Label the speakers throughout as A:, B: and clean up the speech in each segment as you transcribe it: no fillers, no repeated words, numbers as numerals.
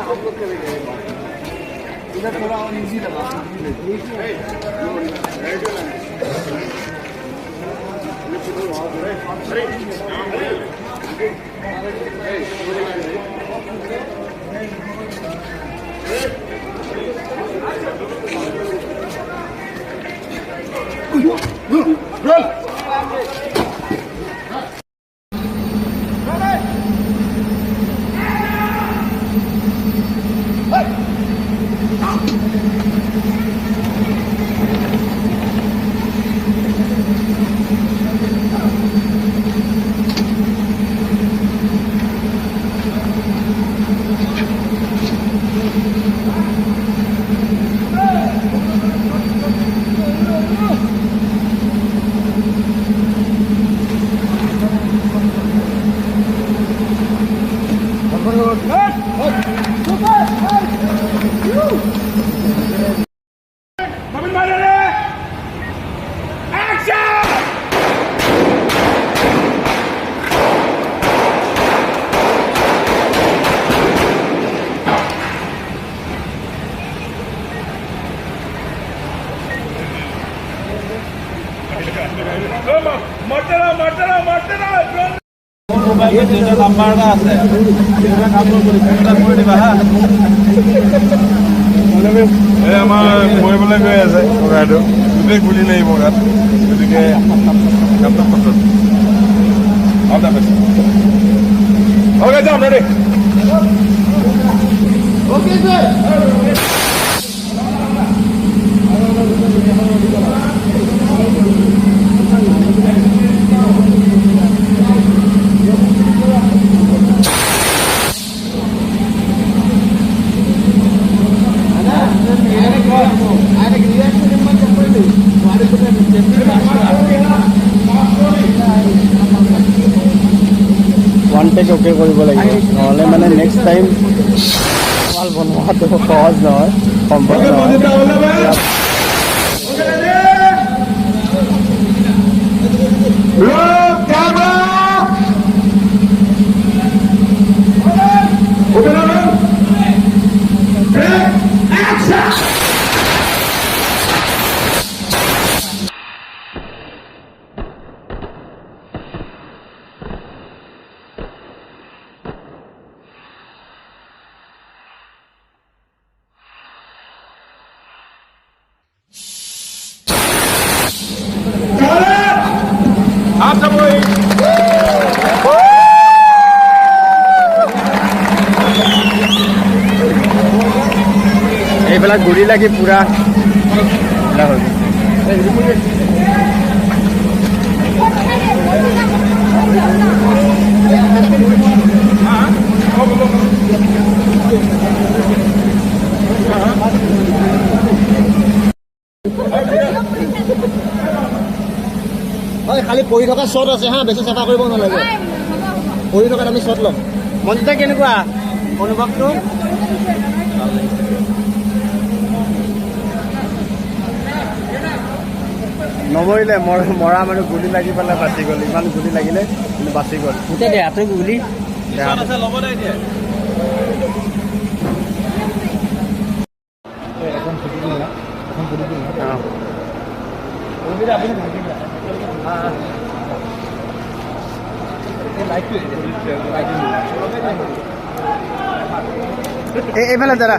A: हम लोग करेंगे इधर थोड़ा और इजी लगा ये जो नंबर का আছে এটা আপলোড কৰি ফোনটা কৰি দিবা হা মানে এই আমাৰ মইবলে গৈ আছে গাড়ীটো দুবে গুলি নাই মগাত গতিকে কামটা photo all the best okay যাও ready okay sir one take okay কৰিব লাগিব নহলে মানে নেক্সট টাইম মাল বনোৱাটো সহজ নহয় সম্ভৱ নহয় এইবিলাক গুৰি লাগি পুৰা খালি পঢ়ি থকা শ্বট আছে হা বেছি চাফা কৰিব নালাগে পঢ়ি থকাত আমি শ্বট ল'ম মনটা কেনেকুৱা অনুভৱটো নমৰিলে মৰা মানুহ গুলি লাগি পেলাই বাচি গ'ল ইমান গুলি লাগিলে কিন্তু বাচি গ'ল গোটেই দেহাটো গুলি ল'ব নাই
B: এইফালে দাঁড়া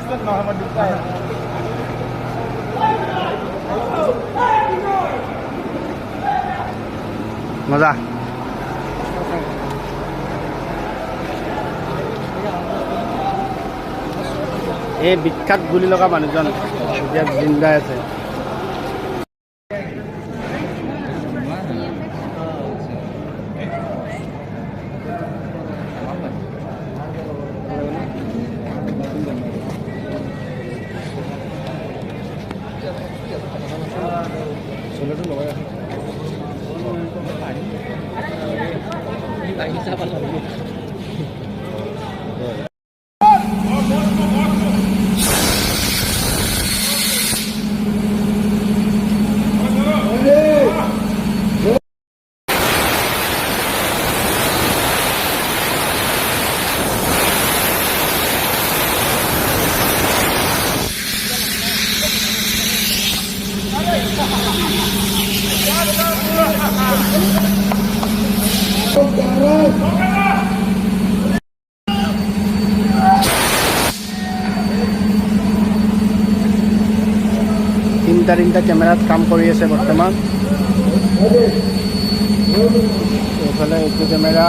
B: মজা এই বিখ্যাত গুলি লগা মানুহজন এতিয়া জিন্দাই আছে তিনটা কেমেৰাত কাম কৰি আছে বৰ্তমান এইফালে এইটো কেমেৰা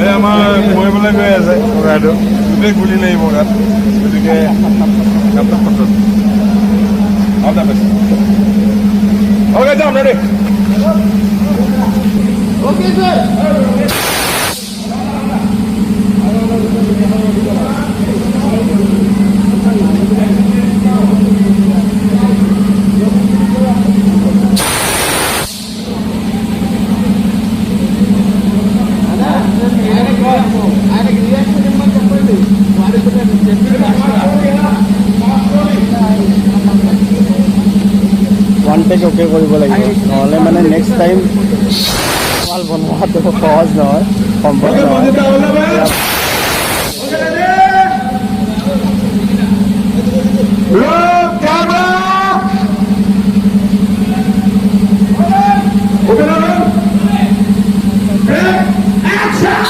A: আমাৰ মৰিবলৈ গৈ আছে ককাইটো গোটেই গুলি লাগিব গাত গতিকে Okay, down, ready? Okay, sir. ఆయనకి రియాక్షన్ ఇమ్మని చెప్పండి వారికి చెప్పి
B: প্ৰত্যেক অ'কে কৰিব লাগিব, নহ'লে মানে নেক্সট টাইম মাল বনোৱাটো সহজ নহয়, সম্ভৱ
A: ओके
B: নহয়।
A: मौजूदा होना भाई ओके रेडी लोग कैमरा ओके ना एक्शन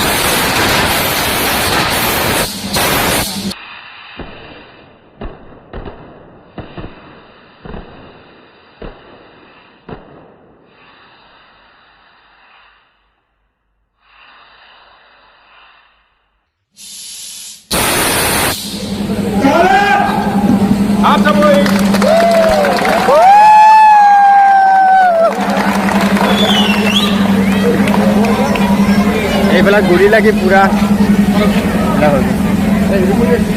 A: आप सब वही
B: এইবিলাক গুৰি লাগি পুৰা বেয়া হৈ গৈছে।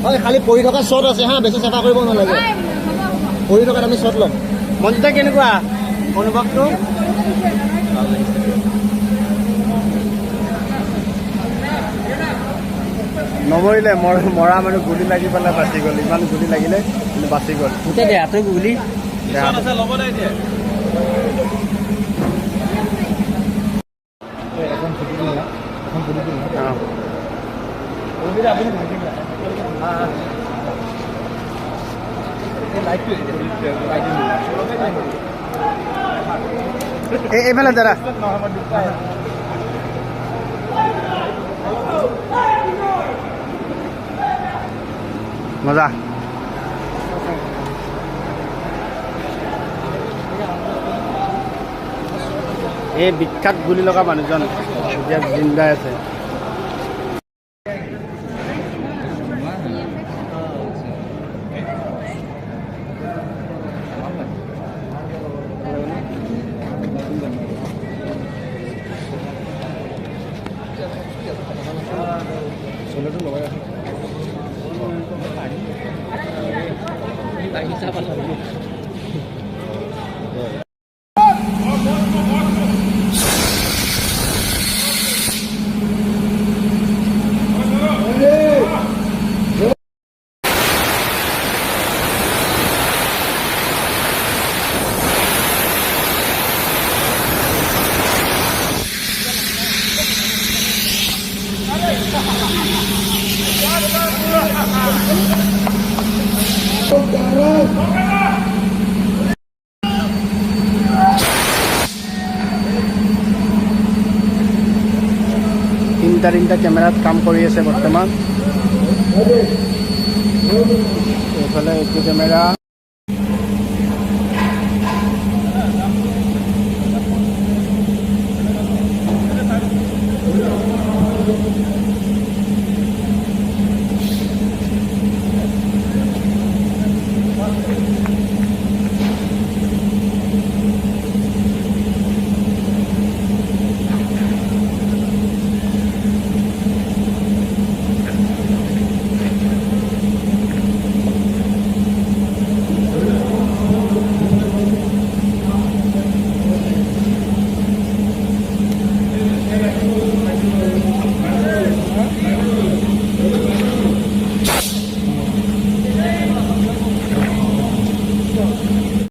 C: হয় খালি পৰি থকা শ্বট আছে হা, বেছি চাফা কৰিব নালাগে। পৰি থকাত আমি শ্বট ল'ম।
B: মনতে কেনেকুৱা অনুভৱটো? নমৰিলে মৰা মানুহ গুলি লাগি পেলাই বাচি গ'ল, ইমান গুলি লাগিলে কিন্তু বাচি গ'ল।
C: গোটেই দেহাটো গুলি।
B: এইফালে দাদা মজা। এই বিখ্যাত গুলি লগা মানুহজন এতিয়া জিন্দাই আছে। তিনিটা কেমেৰাত কাম কৰি আছে বৰ্তমান। এইফালে এইটো কেমেৰা